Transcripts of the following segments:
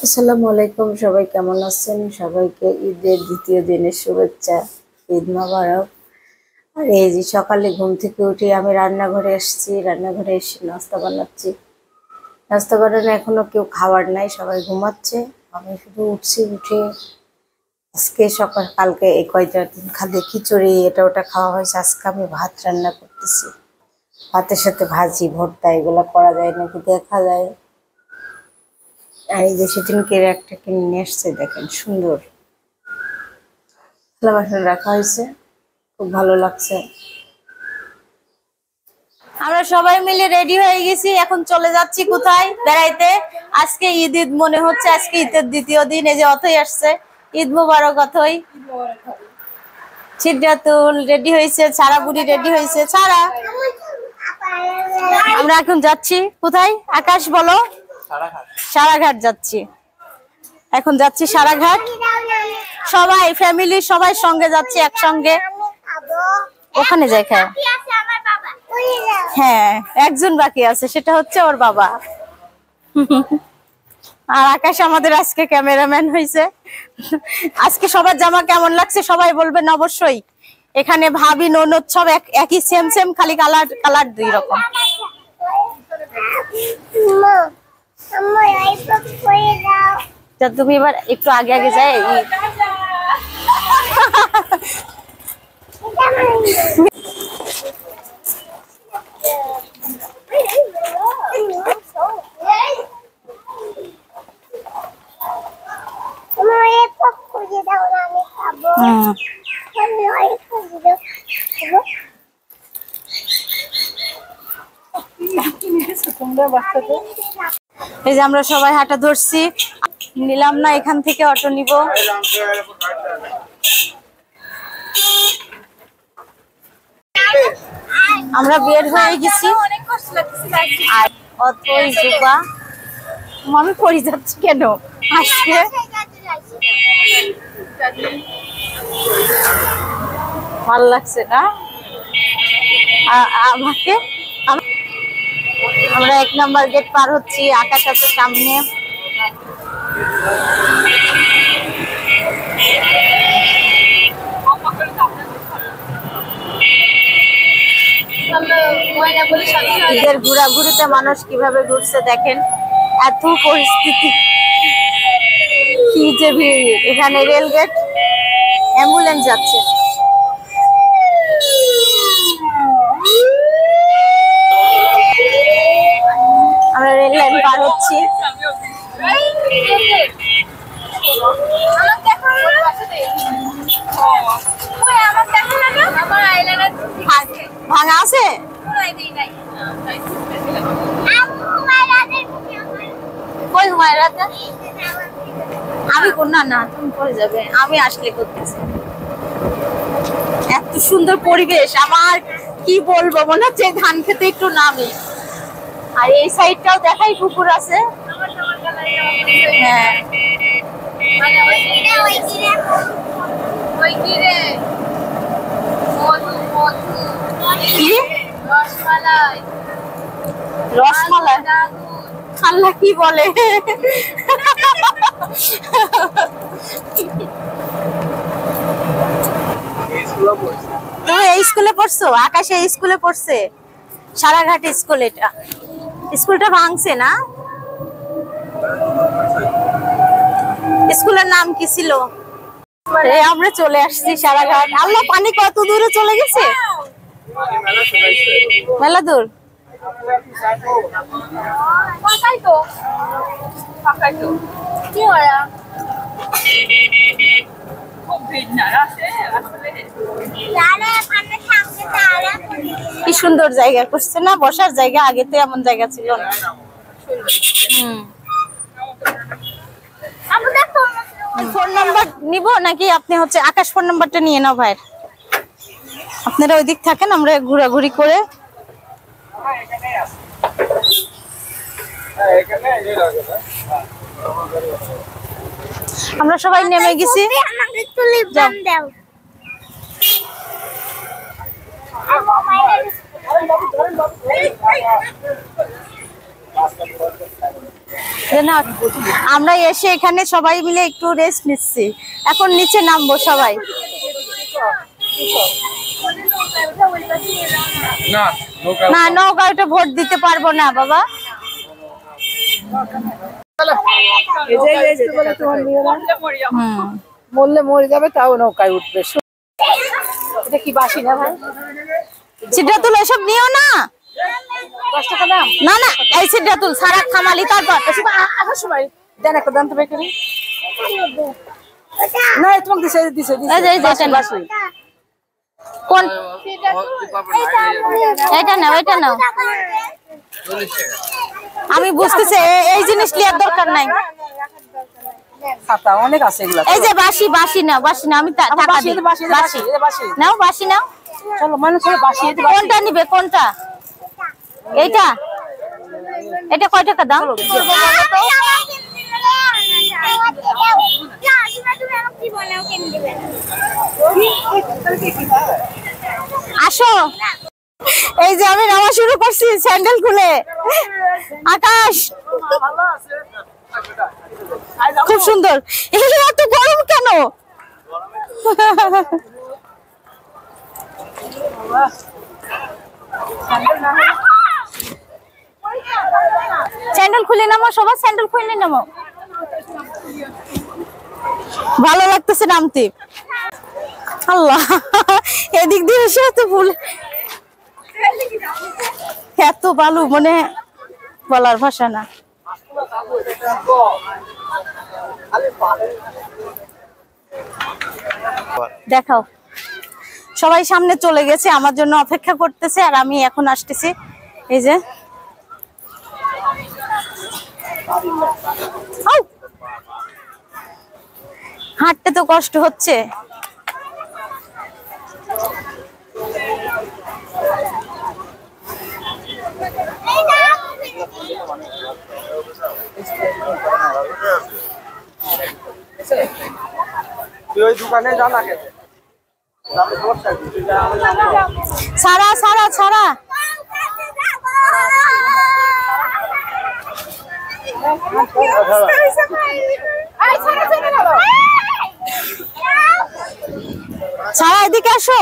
আসসালামু আলাইকুম, সবাই কেমন আছেন? সবাইকে ঈদের দ্বিতীয় দিনের শুভেচ্ছা। ঈদ মোবারক। আর এই যে সকালে ঘুম থেকে উঠে আমি রান্নাঘরে এসেছি, রান্নাঘরে এসে নাস্তা বানাচ্ছি। নাস্তা বানানো এখনো কেউ খাওয়ার নাই, সবাই ঘুমাচ্ছে। আমি শুধু উঠছি, উঠে আজকে কালকে এই কয়টা দিন খালি খিচুড়ি এটা ওটা খাওয়া হয়েছে। আজকে আমি ভাত রান্না করতেছি, ভাতের সাথে ভাজি ভর্তা এগুলো করা যায় নাকি দেখা যায়। আর এই যে সেদিনকে একটা কিনে নিয়ে এসছে, দেখেন সুন্দর থালা বাসন রাখা হয়েছে, খুব ভালো লাগছে। আমরা সবাই মিলে রেডি হয়ে গেছি, এখন চলে যাচ্ছি কোথায় বেড়াইতে। আজকে ঈদ ঈদ মনে হচ্ছে, আজকে ঈদের দ্বিতীয় দিন। এই যে অথই আসছে, ঈদ মোবারক অথই। সিদ্ধাতুল রেডি হয়েছে, ছাড়া বুড়ি রেডি হয়েছে। ছাড়া আমরা এখন যাচ্ছি কোথায়? আকাশ বলো। সারাঘাট যাচ্ছি, এখন যাচ্ছি সারাঘাট। সবাই ফ্যামিলি সবাই সঙ্গে যাচ্ছি, একসঙ্গে। ওখানে যাই খায়। হ্যাঁ, একজন বাকি আছে, সেটা হচ্ছে ওর বাবা। আর আকাশ আমাদের আজকে ক্যামেরাম্যান হয়েছে। আজকে সবার জামা কেমন লাগছে সবাই বলবেন অবশ্যই। এখানে ভাবি ননদ সব একই, সেম সেম, খালি কালার কালার দুই রকম। তুমি এবার একটু আগে আগে যাই। এই যে আমরা সবাই হাঁটা ধরছি, নিলাম না এখান থেকে অটো নিব। আমরা বের হয়ে গেছি। আর অতই জুবা আমি পড়ে যাচ্ছি কেন আজকে? ভালো লাগছে না আমাকে? আমরা 1 নম্বর গেট পার হচ্ছি, আকাশ আছে সামনে। ঈদের ঘোরাঘুরিতে মানুষ কিভাবে ঘুরছে দেখেন, এত পরিস্থিতি, কি যে ভিড়। এখানে রেলগেট, অ্যাম্বুলেন্স যাচ্ছে। আমরা রেল লাইন পার হচ্ছি। ভাঙা আছে? আমি না না, তুমি পরে যাবে, আমি আসলে করতেছি। এত সুন্দর পরিবেশ, আমার কি বলবো, মনে হচ্ছে ধান খেতে একটু নামি। আর এই সাইডটাও দেখাই, পুকুর আছে। হ্যাঁ, রসমালাই আল্লাহ কি বলে। তুমি এই স্কুলে পড়ছো? আকাশ এই স্কুলে পড়ছে, সারাঘাট স্কুল। এটা স্কুলটা ভাঙছে না? স্কুলের নাম কি ছিল? আমরা চলে আসছি সারাঘাট। আল্লাহ, পানি কত দূরে চলে গেছে, মেলা দূর। কি সুন্দর জায়গা করছে না, বসার জায়গা। আগে তো এমন জায়গা ছিল না। ফোন নাম্বার নিব নাকি আপনি হচ্ছে আকাশ ফোন নাম্বারটা নিয়ে নাও ভাই। আপনারা ওই দিক থাকেন, আমরা ঘোরাঘুরি করে। আমরা সবাই নেমে গেছি। না, আমরা এসে এখানে সবাই মিলে একটু রেস্ট নিচ্ছি, এখন নিচে নামবো সবাই। না নৌকাটা ভোট দিতে পারবো না বাবা। মরলে মরে যাবে, তাও নৌকায় উঠবে। এটা কি বাসি না ভাই? সিদ্ধাতুল এসব নিও না, 10 টাকা দাম। না না এই সিদ্ধাতুল সারা খামালি তারপর আসার সময় দেন একটা দাম তো বেকারি না, তোমাকে দিছে দিছে এই যে বাসি। কোন এটা নাও, এটা নাও। আমি বুঝতেছি এই জিনিস লিয়ার দরকার নাই। খাতা অনেক আছে এগুলা। এই যে বাসি, বাসি নাও, বাসি নাও, আমি টাকা দিই। বাসি নাও, বাসি নাও। চলো মানে চলো বাসি। কোনটা নিবে, কোনটা? এইটা, এটা কয় টাকা দাম? আসো, এই যে আমি নামা শুরু করছি স্যান্ডেল খুলে। আকাশ খুব সুন্দর। এই এত গরম কেন? স্যান্ডেল খুলে নামো সবাই, স্যান্ডেল খুলে নামো। ভালো লাগতেছে নামতে। আল্লাহ, এদিক দিয়ে এসে এত ফুল, এত বালু, মানে বলার ভাষা না। দেখাও, সবাই সামনে চলে গেছে, আমার জন্য অপেক্ষা করতেছে, আর আমি এখন আসতেছি। এই যে হাঁটতে তো কষ্ট হচ্ছে। ছাড়া ছাড়া ছাড়া, ছাড়া এদিকে আসো।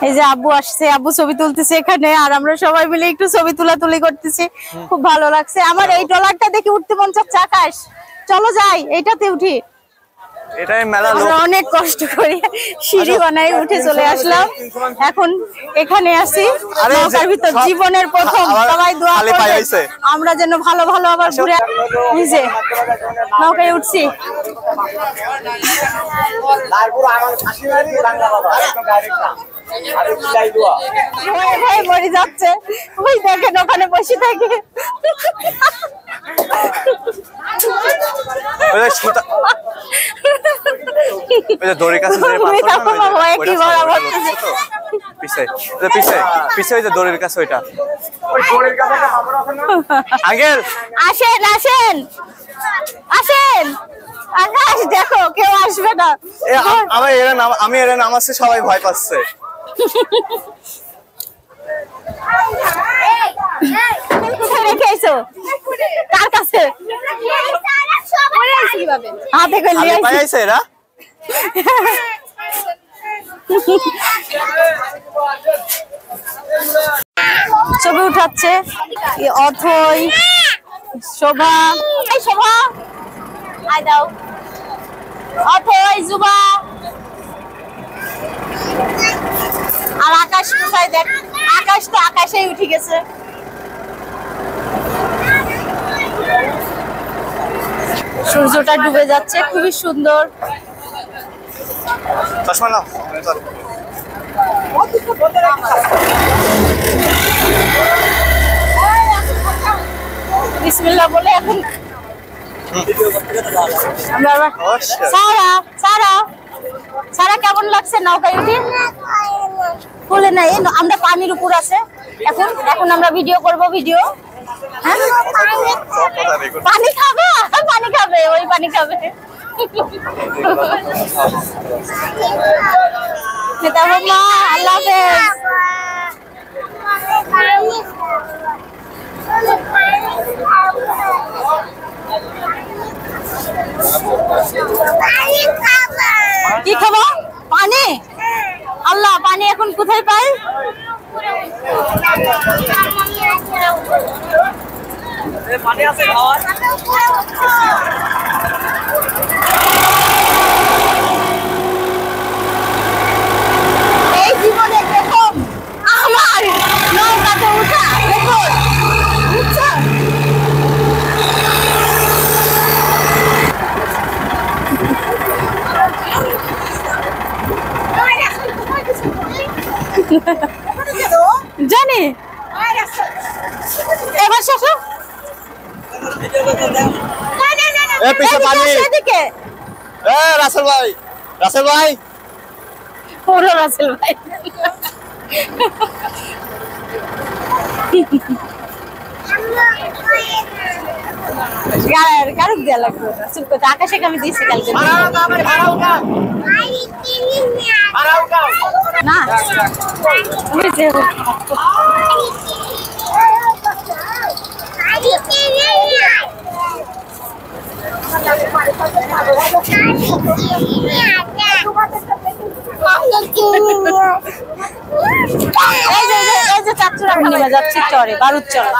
এই যে আব্বু আসছে, আব্বু ছবি তুলতেছে এখানে, আর আমরা সবাই মিলে একটু ছবি তুলাতুলি করতেছি, খুব ভালো লাগছে। আমার এই ট্রলারটা দেখে উঠতে মন চাচ্ছে। আকাশ চলো যাই, এইটাতে উঠি। এটাই মেলা লোক, অনেক কষ্ট করে সিঁড়ি বানাই উঠে চলে আসলাম, এখন এখানে আসি নৌকার ভিতর। জীবনের প্রথম, সবাই দোয়া করবে আমরা যেন ভালো ভালো আবার ঘুরে। নিজে নৌকায় উঠছি, ভয়ে মরে যাচ্ছে। ওই দেখেন ওখানে বসে থাকে। দড়ির কাছে দড়ির কাছে ওইটা। আঙ্কেল আসেন আসেন আসেন। আকাশ দেখো কেউ আসবে না। আমি এরা নামাচ্ছে, সবাই ভয় পাচ্ছে। কোথায় রেখে আইছো? কার কাছে? হাতে করে নিয়ে আইছে এরা। ছবি উঠাচ্ছে অথই, শোভা। এই শোভা আই দাও। অথই, জুবা আর আকাশ কোথায়? দেখ আকাশ তো আকাশেই উঠে গেছে। সূর্যটা ডুবে যাচ্ছে, খুবই সুন্দর। চশমা নাও। বিসমিল্লাহ বলে এখন আমরা সারা সারা সারা কেমন লাগছে নৌকায় উঠে? বলে নাই আমরা পানির উপর আছে এখন। এখন আমরা ভিডিও করব, ভিডিও। হ্যাঁ পানি খাবে, পানি খাবে, ওই পানি খাবে। মা আল্লাহ হাফেজ। কোথায় পাই? পানি আছে খাওয়ার? এই জীবনে প্রথম আমার নৌকাতে উঠা দেখুন, বুঝছো? জানি এবার শেষো এ পিছে পানি। এদিকে এ রাসেল ভাই, রাসেল ভাই। পুরো রাসেল ভাই কারক দেওয়া লাগবে চুপ করতে। আকাশে আমি দিয়েছি কালকে না ওই যে এই যে চাচ্চুরা নিয়ে যাচ্ছি চরে বারুদ চরে।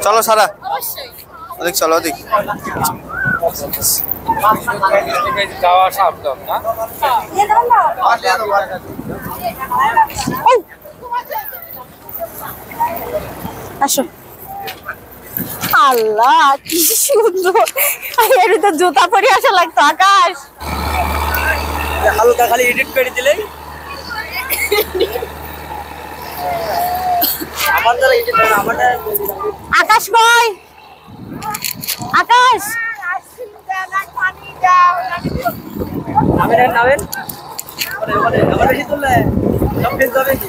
চলো সারা, ওদিক চলো, ওদিক। যাওয়া সাবধান না। আসো। আল্লাহ কি সুন্দর, এর তো জুতা পরে আসা লাগতো। আকাশ হালকা খালি এডিট করে দিলেই আমার দ্বারা এডিট হবে, আমার দ্বারা আকাশ কই? আকাশ আমি নামেন আমার বেশি তুললে সব ফেস যাবে কি?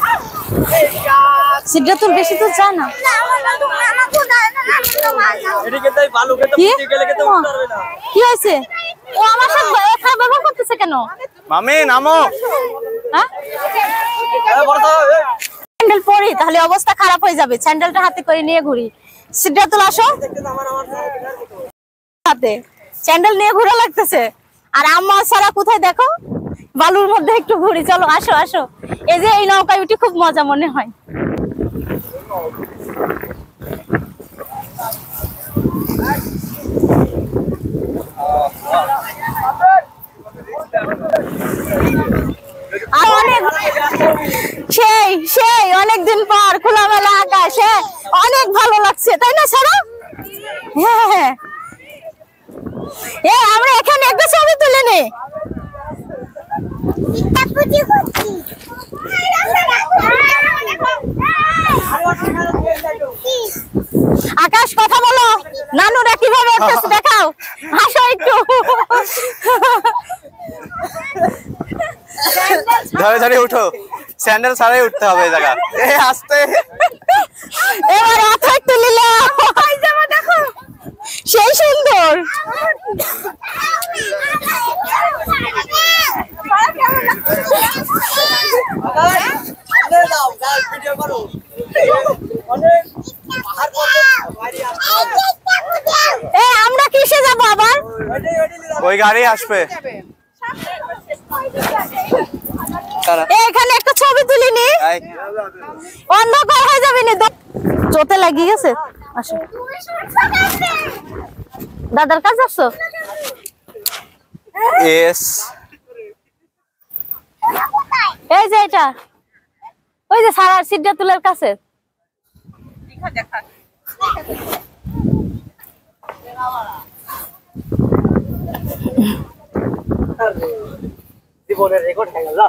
সিদ্ধাতুল বেশি তো চায় না। এদিকে তাই বালুকে তো কি? পিটি গেলে তো উঠতে পারবে না। কি হয়েছে? ও আমার সাথে খারাপ ব্যবহার করতেছে কেন? মামি নামো। হ্যাঁ এ বড় তো স্যান্ডেল পরি তাহলে অবস্থা খারাপ হয়ে যাবে। স্যান্ডেলটা হাতে করে নিয়ে ঘুরি। সিদ্ধাতুল আসো, হাতে স্যান্ডেল নিয়ে ঘোরা লাগতেছে। আর আম্মা সারা কোথায় দেখো, বালুর মধ্যে একটু ঘুরি। চলো আসো আসো, এই যে এই নৌকায় উঠি খুব মজা মনে হয়। আর অনেক সেই সেই অনেকদিন পর খোলামেলা আকাশে অনেক ভালো লাগছে, তাই না সারা? হ্যাঁ হ্যাঁ, আমরা এখানে একটা ছবি তুলে নে। আকাশ কথা বলো, নানুরা কিভাবে উঠতেছে দেখাও, হাসো একটু। ধরে ধরে উঠো, স্যান্ডেল ছাড়াই উঠতে হবে এই জায়গা। এ আস্তে, এবার হাত একটু নিলে দেখো সেই সুন্দর। আমরা কিসে যাবো আবার? ওই গাড়ি আসবে। এখানে একটা ছবি তুলিনি, এই, অন্ধকার হয়ে যাবে না। চোতে লাগিয়ে গেছে। আসো দাদার কাছে আসছো? এস এই যে এটা ওই যে সারার সিদ্ধাতুলের কাছে। জীবনের রেকর্ড হয়ে গেল।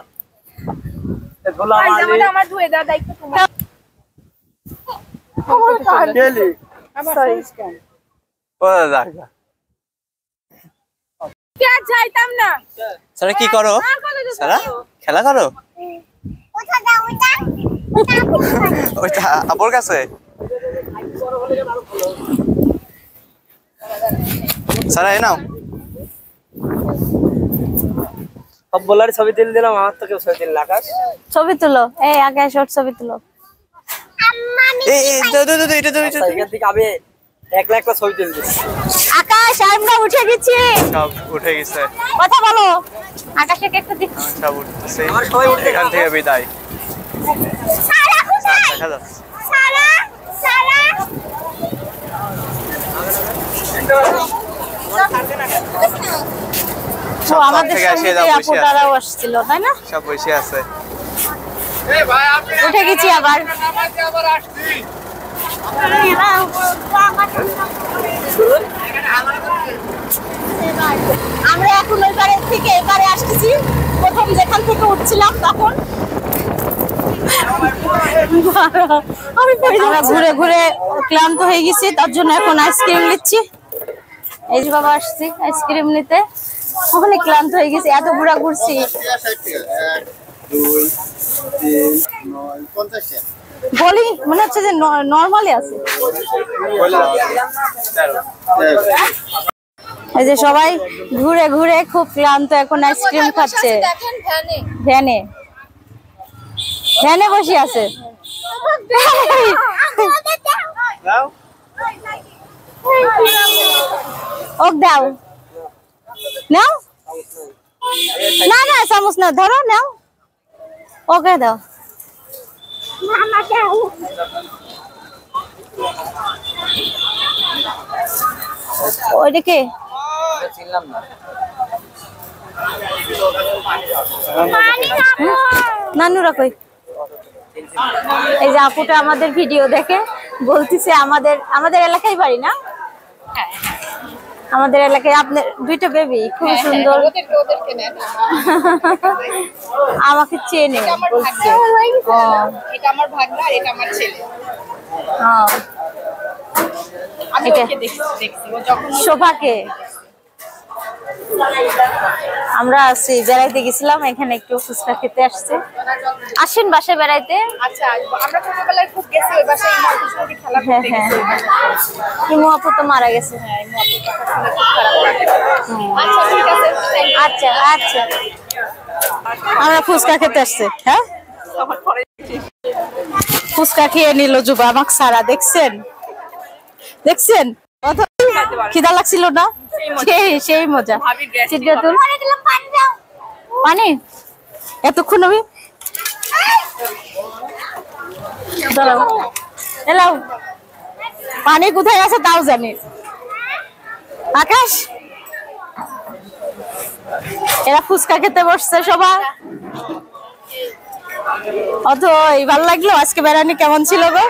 ধুলা মারলি আমার ধুয়ে দেওয়ার দায়িত্ব তোমার। গেলি ও জায়গা। কি আর যাইতাম না। সারা কি করো? সারা খেলা করো? ওইটা আপুর কাছে। সারা এই নাও। সব বলার ছবি তুলে দিলাম, আমার তো কেউ ছবি দিল। আকাশ ছবি তুলো, এই আগে শর্ট ছবি তুলো। এই এটা তো এখান থেকে আমি একলা একলা ছবি তুলে দিচ্ছি। আকাশ আমরা উঠে গেছি, সব উঠে গেছে। কথা বলো। আকাশকে একটু দেখ। সব উঠতেছে, আমার সবাই উঠে এখান থেকে বিদায়। সারা কোথায়? দেখা যাচ্ছে সারা সারা ও সব আমাদের থেকে সঙ্গে এসে বসে আপুটারাও আসছিল তাই না? সব বসে আছে। উঠে গেছি আবার। আমরা এখন ওই পারে থেকে এবারে আসতেছি। প্রথম যেখান থেকে উঠছিলাম তখন আমরা ঘুরে ঘুরে ক্লান্ত হয়ে গেছি, তার জন্য এখন আইসক্রিম নিচ্ছি। এই যে বাবা আসছি আইসক্রিম নিতে, ওখানে ক্লান্ত হয়ে গেছি, এত ঘোরা ঘুরছি। বলি মনে হচ্ছে যে নর্মালি আছে। এই যে সবাই ঘুরে ঘুরে খুব ক্লান্ত, এখন আইসক্রিম খাচ্ছে। ভ্যানে ভ্যানে বসে আছে। ওক দাও, নাও না না চামচ না, ধরো নাও, ওকে দাও। ওইদিকে চিনলাম না। নানুরা কই? এই যে আপুটা আমাদের ভিডিও দেখে বলতেছে আমাদের আমাদের এলাকায় বাড়ি না? আমাদের এলাকায় আপনার দুইটা বেবি খুব সুন্দর। আমাকে চেনে বলছে। ও এটা আমার ভাগনা, এটা আমার ছেলে। হ্যাঁ, আমি এটা ওকে দেখছি ও যখন শোভাকে। আমরা আছি বেড়াইতে গেছিলাম, এখানে একটু ফুচকা খেতে আসছে। আসেন বাসায় বেড়াইতে। আচ্ছা আমরা ছোটবেলায় খুব গেছি ওই বাসায়, ইমার সঙ্গে খেলা হ্যাঁ করতে হ্যাঁ, গেছি। ইমু আপু তো মারা গেছে। আচ্ছা ঠিক আছে, আচ্ছা আচ্ছা, আমরা ফুচকা খেতে আসছে। হ্যাঁ, ফুচকা খেয়ে নিল যুবা আমাকে সারা। দেখছেন দেখছেন কত খিদা লাগছিল না? সেই মজা। সিদ্ধাতুল পানি এতক্ষণ আমি দাঁড়াও, এলাও পানি কোথায় আছে তাও জানি। আকাশ এরা ফুচকা খেতে বসছে সবাই। অত ভালো লাগলো। আজকে বেড়ানি কেমন ছিল গো?